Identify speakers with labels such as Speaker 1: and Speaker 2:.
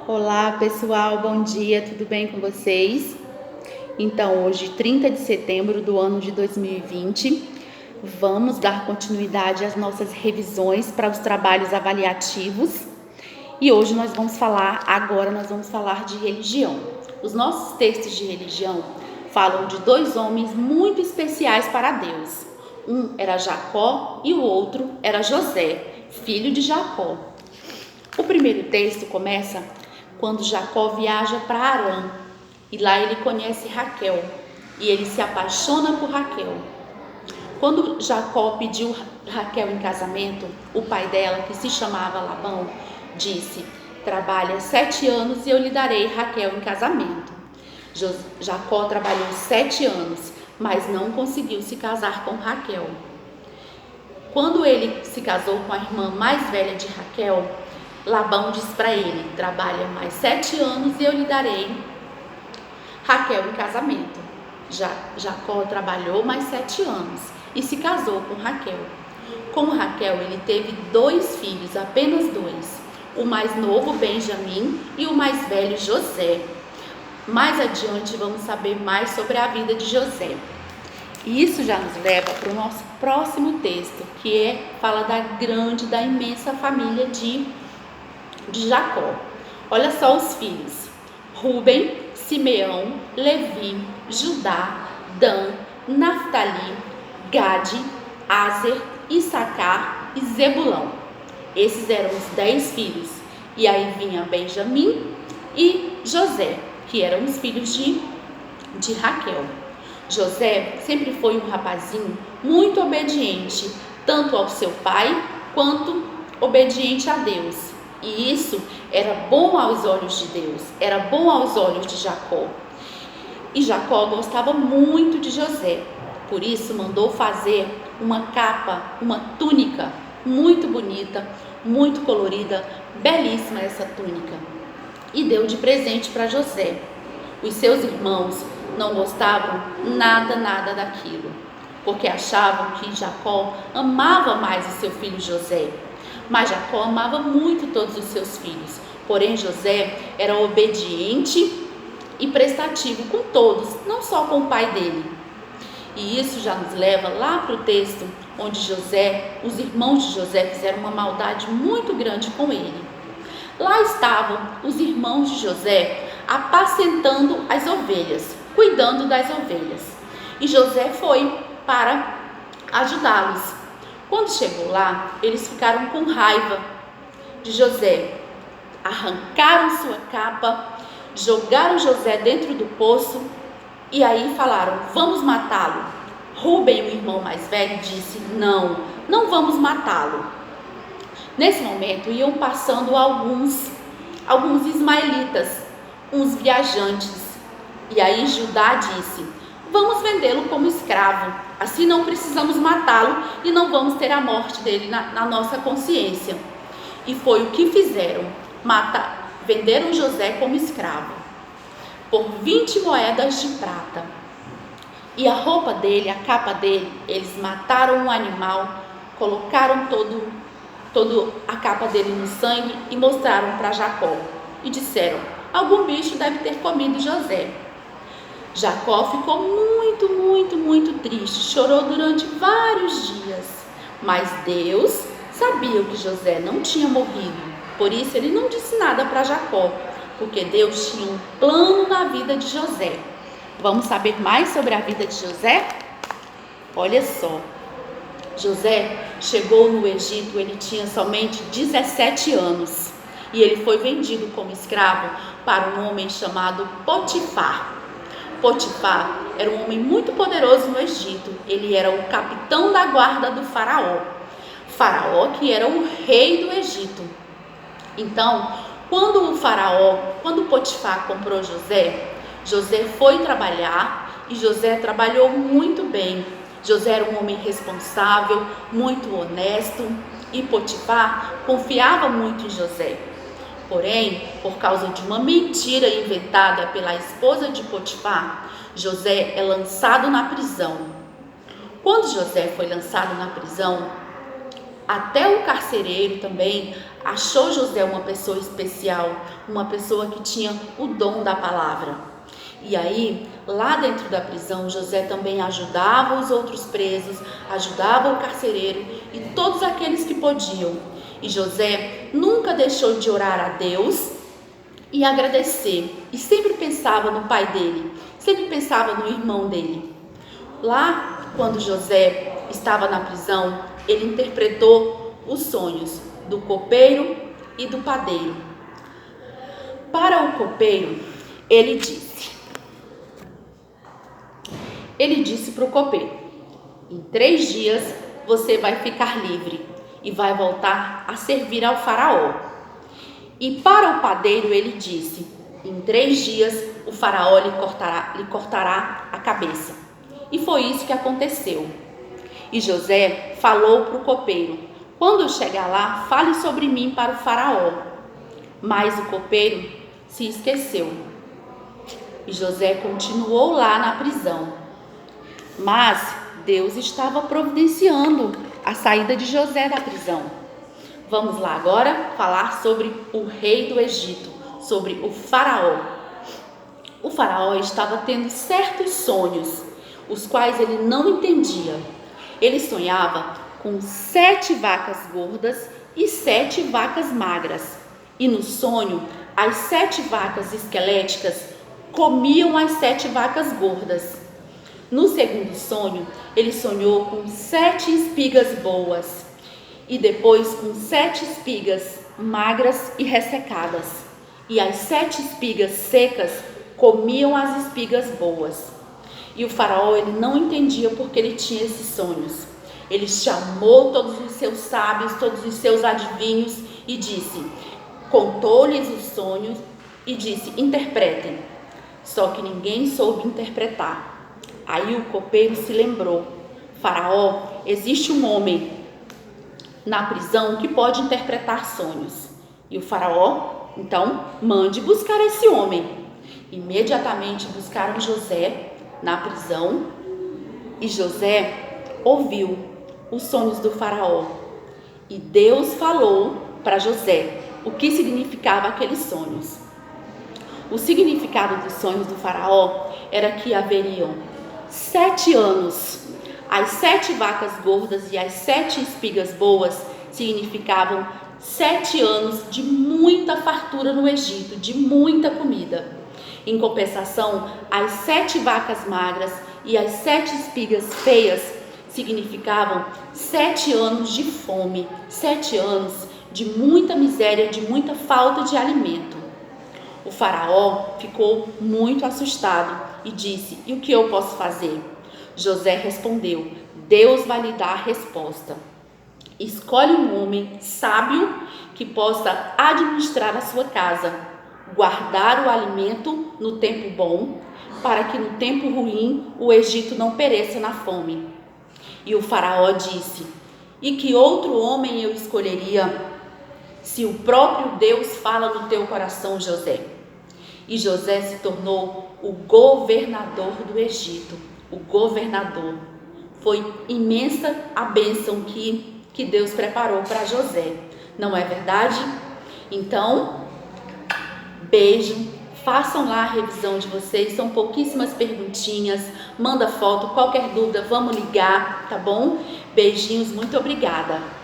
Speaker 1: Olá pessoal, bom dia, tudo bem com vocês? Então, hoje, 30 de setembro do ano de 2020, vamos dar continuidade às nossas revisões para os trabalhos avaliativos. E hoje nós vamos falar de religião. Os nossos textos de religião falam de dois homens muito especiais para Deus. Um era Jacó e o outro era José, filho de Jacó. O primeiro texto começa quando Jacó viaja para Harã e lá ele conhece Raquel e ele se apaixona por Raquel. Quando Jacó pediu Raquel em casamento, o pai dela, que se chamava Labão, disse: trabalha 7 anos e eu lhe darei Raquel em casamento. Jacó trabalhou 7 anos, mas não conseguiu se casar com Raquel. Quando ele se casou com a irmã mais velha de Raquel, Labão disse para ele: trabalha mais 7 anos e eu lhe darei Raquel em casamento. Jacó trabalhou mais 7 anos e se casou com Raquel. Com Raquel ele teve 2 filhos, apenas 2. O mais novo, Benjamim, e o mais velho, José. Mais adiante vamos saber mais sobre a vida de José. E isso já nos leva para o nosso próximo texto, que fala da imensa família de Jacó. Olha só os filhos: Rúben, Simeão, Levi, Judá, Dan, Naftali, Gade, Aser, Issacar e Zebulão. Esses eram os 10 filhos. E aí vinha Benjamim e José, que eram os filhos de Raquel. José sempre foi um rapazinho muito obediente, tanto ao seu pai quanto obediente a Deus. E isso era bom aos olhos de Deus, era bom aos olhos de Jacó. E Jacó gostava muito de José, por isso mandou fazer uma capa, uma túnica muito bonita, muito colorida, belíssima essa túnica, e deu de presente para José. Os seus irmãos não gostavam nada daquilo, porque achavam que Jacó amava mais o seu filho José. Mas Jacó amava muito todos os seus filhos, porém José era obediente e prestativo com todos, não só com o pai dele. E isso já nos leva lá para o texto onde os irmãos de José fizeram uma maldade muito grande com ele. Lá estavam os irmãos de José apacentando as ovelhas, cuidando das ovelhas. E José foi para ajudá-los. Quando chegou lá, eles ficaram com raiva de José. Arrancaram sua capa, jogaram José dentro do poço e aí falaram: vamos matá-lo. Rúben, o irmão mais velho, disse: não vamos matá-lo. Nesse momento iam passando alguns ismaelitas, uns viajantes. E aí Judá disse: vamos vendê-lo como escravo, assim não precisamos matá-lo e não vamos ter a morte dele na nossa consciência. E foi o que fizeram: venderam José como escravo por 20 moedas de prata. E a roupa dele, a capa dele, eles mataram um animal, colocaram toda a capa dele no sangue e mostraram para Jacó. E disseram: algum bicho deve ter comido José. Jacó ficou muito triste, chorou durante vários dias. Mas Deus sabia que José não tinha morrido, por isso ele não disse nada para Jacó, porque Deus tinha um plano na vida de José. Vamos saber mais sobre a vida de José? Olha só, José chegou no Egito, ele tinha somente 17 anos e ele foi vendido como escravo para um homem chamado Potifar. Potifar era um homem muito poderoso no Egito. Ele era o capitão da guarda do faraó. Faraó que era o rei do Egito. Então, quando Potifar comprou José, José foi trabalhar e José trabalhou muito bem. José era um homem responsável, muito honesto, e Potifar confiava muito em José. Porém, por causa de uma mentira inventada pela esposa de Potifar, José é lançado na prisão. Quando José foi lançado na prisão, Até o carcereiro também achou José uma pessoa especial, uma pessoa que tinha o dom da palavra. E aí, lá dentro da prisão, José também ajudava os outros presos, ajudava o carcereiro e todos aqueles que podiam. E José nunca deixou de orar a Deus e agradecer. E sempre pensava no pai dele, sempre pensava no irmão dele. Lá, quando José estava na prisão, ele interpretou os sonhos do copeiro e do padeiro. Para o copeiro, ele disse para o copeiro: em 3 dias você vai ficar livre e vai voltar a servir ao faraó. E para o padeiro ele disse: em 3 dias o faraó lhe cortará a cabeça. E foi isso que aconteceu. E José falou para o copeiro: quando eu chegar lá, fale sobre mim para o faraó. Mas o copeiro se esqueceu. E José continuou lá na prisão. Mas Deus estava providenciando a saída de José da prisão. Vamos lá agora falar sobre o rei do Egito, sobre o faraó. O faraó estava tendo certos sonhos, os quais ele não entendia. Ele sonhava com 7 vacas gordas e 7 vacas magras. E no sonho, as 7 vacas esqueléticas comiam as 7 vacas gordas. No segundo sonho, ele sonhou com 7 espigas boas e depois com 7 espigas magras e ressecadas. E as 7 espigas secas comiam as espigas boas. E o faraó, ele não entendia porque ele tinha esses sonhos. Ele chamou todos os seus sábios, todos os seus adivinhos e disse, contou-lhes os sonhos e disse, interpretem. Só que ninguém soube interpretar. Aí o copeiro se lembrou, faraó, existe um homem na prisão que pode interpretar sonhos. E o faraó, então, mande buscar esse homem. Imediatamente buscaram José na prisão e José ouviu os sonhos do faraó. E Deus falou para José o que significava aqueles sonhos. O significado dos sonhos do faraó era que haveriam 7 anos. As 7 vacas gordas e as 7 espigas boas significavam 7 anos de muita fartura no Egito, de muita comida. Em compensação, as 7 vacas magras e as 7 espigas feias significavam 7 anos de fome, 7 anos de muita miséria, de muita falta de alimento. O faraó ficou muito assustado e disse, e o que eu posso fazer? José respondeu, Deus vai lhe dar a resposta. Escolhe um homem sábio que possa administrar a sua casa, guardar o alimento no tempo bom, para que no tempo ruim o Egito não pereça na fome. E o faraó disse, e que outro homem eu escolheria, se o próprio Deus fala no teu coração, José? E José se tornou o governador do Egito, o governador. Foi imensa a bênção que Deus preparou para José, não é verdade? Então, beijo, façam lá a revisão de vocês, são pouquíssimas perguntinhas, manda foto, qualquer dúvida, vamos ligar, tá bom? Beijinhos, muito obrigada.